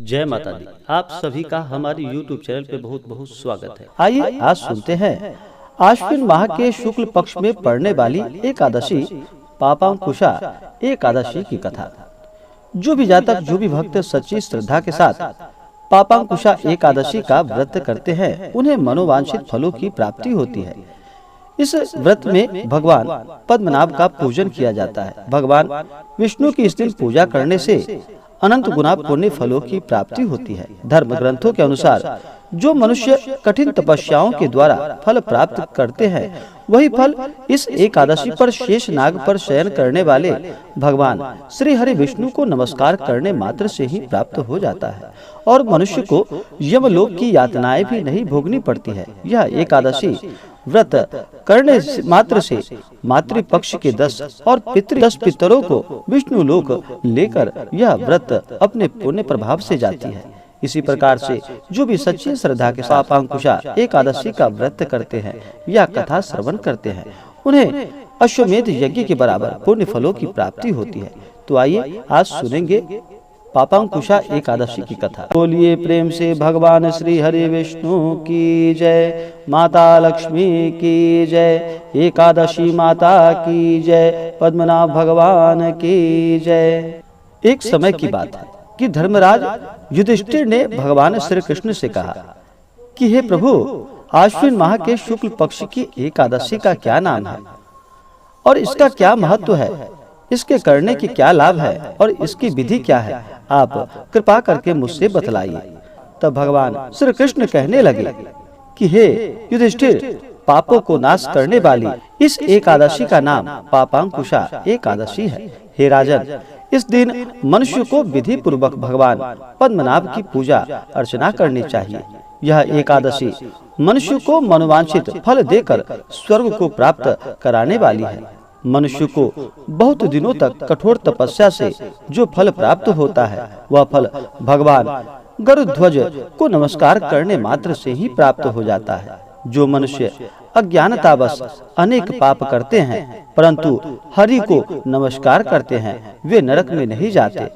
जय माता दी। आप सभी का हमारे YouTube चैनल पे बहुत बहुत स्वागत है। आइए आज सुनते हैं आश्विन माह के शुक्ल पक्ष में पड़ने वाली एकादशी पापांकुशा एकादशी की कथा। जो भी जातक जो भी भक्त सच्ची श्रद्धा के साथ पापांकुशा एकादशी का व्रत करते हैं उन्हें मनोवांछित फलों की प्राप्ति होती है। इस व्रत में भगवान पद्मनाभ का पूजन किया जाता है। भगवान विष्णु की इस दिन पूजा करने से अनंत गुना पुण्य फलों की प्राप्ति होती है। धर्म ग्रंथों के अनुसार जो मनुष्य कठिन तपस्याओं के द्वारा फल प्राप्त करते हैं वही फल इस एकादशी पर शेष नाग पर शयन करने वाले भगवान श्री हरि विष्णु को नमस्कार करने मात्र से ही प्राप्त हो जाता है और मनुष्य को यमलोक की यातनाएं भी नहीं भोगनी पड़ती है। यह एकादशी व्रत करने मात्र से मातृपक्ष के 10 और 10 पितरों को विष्णु लोक लेकर यह व्रत अपने पुण्य प्रभाव से जाती है। इसी प्रकार से जो भी सच्ची श्रद्धा के साथ पापांकुशा एकादशी का व्रत करते हैं या कथा श्रवण करते हैं उन्हें अश्वमेध यज्ञ के बराबर पुण्य फलों की प्राप्ति होती है। तो आइए आज सुनेंगे पापांकुशा एकादशी की कथा। बोलिए प्रेम से भगवान श्री हरि विष्णु की जय, माता लक्ष्मी की जय, एकादशी माता की जय, पद्मनाभ भगवान की जय। एक समय की बात है कि धर्मराज युधिष्ठिर ने भगवान श्री कृष्ण से कहा कि हे प्रभु, आश्विन माह के शुक्ल पक्ष की एकादशी का क्या नाम है और इसका क्या महत्व है, इसके करने की क्या लाभ है और इसकी विधि क्या है, आप कृपा करके मुझसे बतलाइए। तब भगवान श्री कृष्ण कहने लगे कि हे युधिष्ठिर, पापों को नाश करने वाली इस एकादशी का नाम पापांकुशा एकादशी है। हे राजन, इस दिन मनुष्य को विधि पूर्वक भगवान पद्मनाभ की पूजा अर्चना करनी चाहिए। यह एकादशी मनुष्य को मनोवांछित फल देकर स्वर्ग को प्राप्त कराने वाली है। मनुष्य को बहुत दिनों तक कठोर तपस्या से जो फल प्राप्त होता है वह फल भगवान गरुड़ध्वज को नमस्कार करने मात्र से ही प्राप्त हो जाता है। जो मनुष्य अज्ञानतावश अनेक पाप करते हैं परंतु हरि को नमस्कार करते हैं वे नरक में नहीं जाते।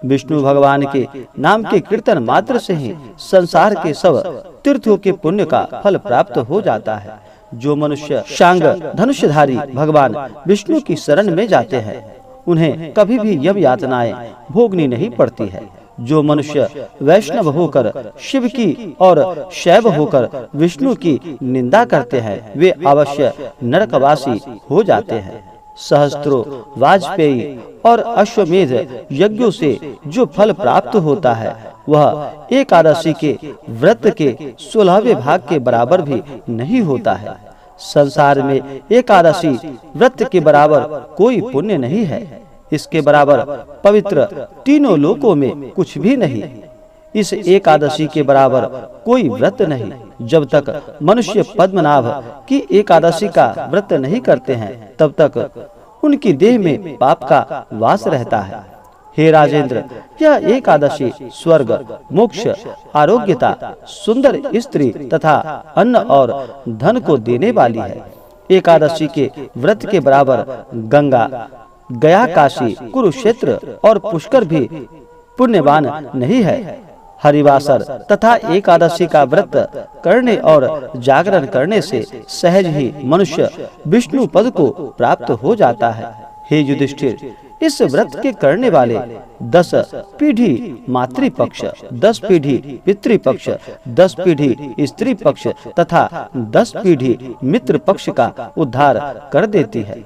विष्णु भगवान के नाम के कीर्तन मात्र से ही संसार के सब तीर्थों के पुण्य का फल प्राप्त हो जाता है। जो मनुष्य शांग धनुषधारी भगवान विष्णु की शरण में जाते हैं उन्हें कभी भी यम यातनाएं भोगनी नहीं पड़ती है। जो मनुष्य वैष्णव होकर शिव की और शैव होकर विष्णु की निंदा करते हैं वे अवश्य नरकवासी हो जाते हैं। सहस्त्रों वाजपेयी और अश्वमेध यज्ञों से जो फल प्राप्त होता है वह एकादशी के व्रत के 16वें भाग के बराबर भी नहीं होता है। संसार में एकादशी व्रत के बराबर कोई पुण्य नहीं है। इसके बराबर पवित्र तीनों लोकों में कुछ भी नहीं। इस एकादशी के बराबर कोई व्रत नहीं। जब तक मनुष्य पद्मनाभ की एकादशी का व्रत नहीं करते हैं तब तक उनकी देह में पाप का वास रहता है। हे राजेंद्र, यह एकादशी स्वर्ग, मोक्ष, आरोग्यता, सुंदर स्त्री तथा अन्न और धन को देने वाली है। एकादशी के व्रत के बराबर गंगा, गया, काशी, कुरुक्षेत्र और पुष्कर भी पुण्यवान नहीं है। हरिवासर तथा एकादशी का व्रत करने और जागरण करने से सहज ही मनुष्य विष्णु पद को प्राप्त हो जाता है। हे युधिष्ठिर, इस व्रत के करने वाले 10 पीढ़ी मातृपक्ष, 10 पीढ़ी पितृपक्ष, 10 पीढ़ी स्त्री पक्ष तथा 10 पीढ़ी मित्र पक्ष का उद्धार कर देती है।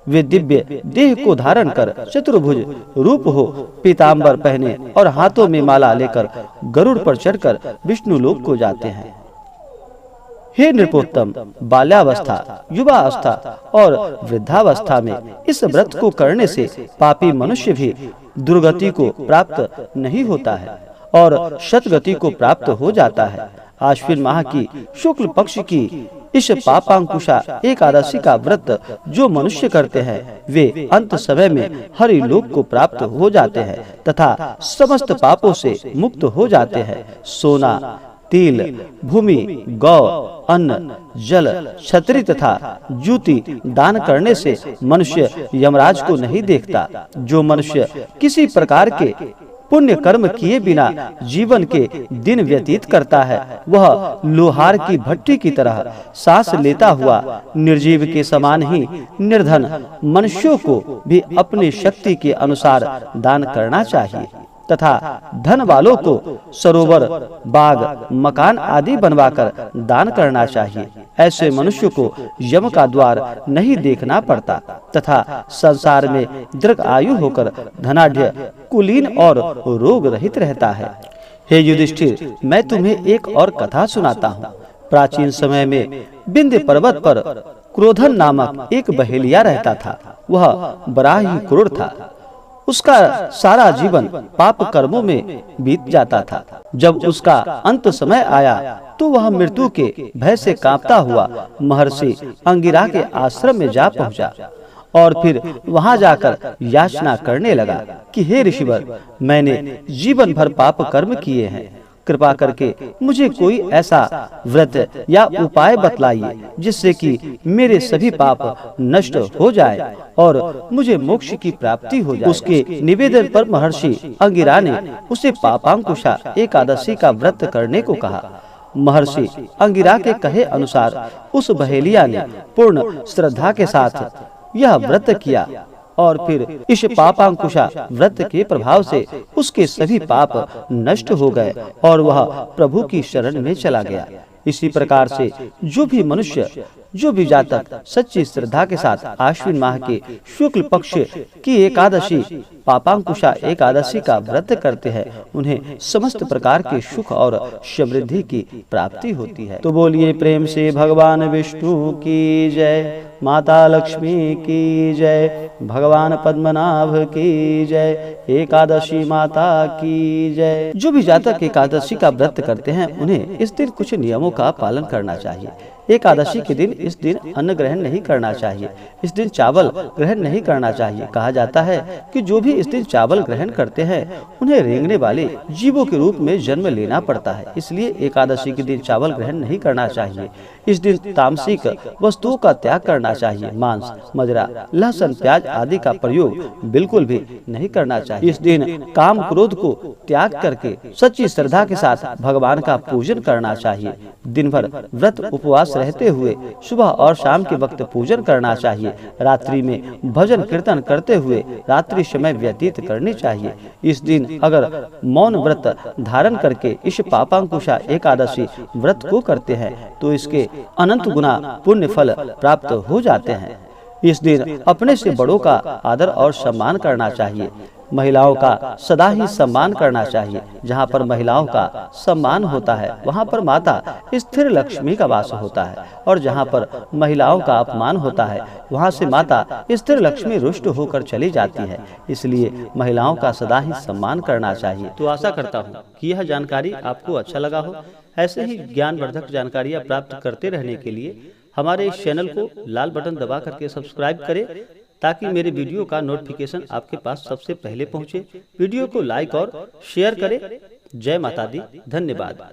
वे दिव्य देह को धारण कर चतुर्भुज रूप हो, पीताम्बर पहने और हाथों में माला लेकर गरुड़ पर चढ़कर विष्णु लोक को जाते हैं। हे नृपोत्तम, बाल्यावस्था, युवावस्था और वृद्धावस्था में इस व्रत को करने से पापी मनुष्य भी दुर्गति को प्राप्त नहीं होता है और सतगति को प्राप्त हो जाता है। आश्विन माह की शुक्ल पक्ष की इस पापांकुशा एकादशी का व्रत जो मनुष्य करते हैं वे अंत समय में हरि लोक को प्राप्त हो जाते हैं तथा समस्त पापों से मुक्त हो जाते हैं। सोना, तिल, भूमि, गौ, अन्न, जल, छतरी तथा जूती दान करने से मनुष्य यमराज को नहीं देखता। जो मनुष्य किसी प्रकार के पुण्य कर्म किए बिना जीवन के दिन व्यतीत करता है, वह लोहार की भट्टी की तरह सांस लेता हुआ निर्जीव के समान ही निर्धन मनुष्यों को भी अपनी शक्ति के अनुसार दान करना चाहिए तथा धन वालों को सरोवर, बाग, मकान आदि बनवाकर दान करना चाहिए। ऐसे मनुष्य को यम का द्वार नहीं देखना पड़ता तथा संसार में दीर्घ आयु होकर धनाढ्य, कुलीन और रोग रहित रहता है। हे युधिष्ठिर, मैं तुम्हें एक और कथा सुनाता हूँ। प्राचीन समय में विंध्य पर्वत पर क्रोधन नामक एक बहेलिया रहता था। वह बड़ा ही क्रूर था। उसका सारा जीवन पाप कर्मों में बीत जाता था। जब उसका अंत समय आया तो वह मृत्यु के भय से कांपता हुआ महर्षि अंगिरा के आश्रम में जा पहुंचा और फिर वहां जाकर याचना करने लगा कि हे ऋषिवर, मैंने जीवन भर पाप कर्म किए हैं, कृपा करके मुझे कोई ऐसा व्रत या उपाय बतलाइए जिससे कि मेरे सभी पाप नष्ट हो जाए और मुझे मोक्ष की प्राप्ति हो जाए। उसके निवेदन पर महर्षि अंगिरा ने उसे पापांकुशा एकादशी का व्रत करने को कहा। महर्षि अंगिरा के कहे अनुसार उस बहेलिया ने पूर्ण श्रद्धा के साथ यह व्रत किया और फिर इस पापांकुशा व्रत के प्रभाव से उसके सभी पाप नष्ट हो गए और वह प्रभु की शरण में चला गया। इसी प्रकार से जो भी मनुष्य, जो भी जातक सच्ची श्रद्धा के साथ आश्विन माह के शुक्ल पक्ष की एकादशी पापांकुशा एकादशी का व्रत करते हैं, उन्हें समस्त प्रकार के सुख और समृद्धि की प्राप्ति होती है। तो बोलिए प्रेम से भगवान विष्णु की जय, माता लक्ष्मी की जय, भगवान पद्मनाभ की जय, एकादशी माता की जय। जो भी जातक एकादशी का व्रत करते हैं, उन्हें इस दिन कुछ नियमों का पालन करना चाहिए। एकादशी के दिन इस दिन अन्न ग्रहण नहीं करना चाहिए। इस दिन चावल ग्रहण नहीं करना चाहिए। कहा जाता है कि जो भी इस दिन चावल ग्रहण करते हैं उन्हें रेंगने वाले जीवों के रूप में जन्म लेना पड़ता है। इसलिए एकादशी के दिन चावल ग्रहण नहीं करना चाहिए। इस दिन तामसिक वस्तुओं का त्याग करना चाहिए। मांस, मदिरा, लहसुन, प्याज आदि का प्रयोग बिल्कुल भी नहीं करना चाहिए। इस दिन काम क्रोध को त्याग करके सच्ची श्रद्धा के साथ भगवान का पूजन करना चाहिए। दिन भर व्रत उपवास रहते हुए सुबह और शाम के वक्त पूजन करना चाहिए। रात्रि में भजन कीर्तन करते हुए रात्रि समय व्यतीत करनी चाहिए। इस दिन अगर मौन व्रत धारण करके इस पापांकुशा एकादशी व्रत को करते हैं तो इसके अनंत गुना पुण्य फल प्राप्त हो जाते हैं। इस दिन अपने से बड़ों का आदर और सम्मान करना चाहिए। महिलाओं का सदा ही सम्मान करना चाहिए। जहाँ पर महिलाओं का सम्मान होता है वहाँ पर माता स्थिर लक्ष्मी का वास होता है और जहाँ पर महिलाओं का अपमान होता है वहाँ से माता स्थिर लक्ष्मी रुष्ट होकर चली जाती है। इसलिए महिलाओं का सदा ही सम्मान करना चाहिए। तो आशा करता हूँ कि यह जानकारी आपको अच्छा लगा हो। ऐसे ही ज्ञानवर्धक जानकारियाँ प्राप्त करते रहने के लिए हमारे इस चैनल को लाल बटन दबा करके सब्सक्राइब करें ताकि मेरे वीडियो का नोटिफिकेशन आपके पास सबसे पहले पहुंचे। वीडियो को लाइक और शेयर करें। जय माता दी। धन्यवाद।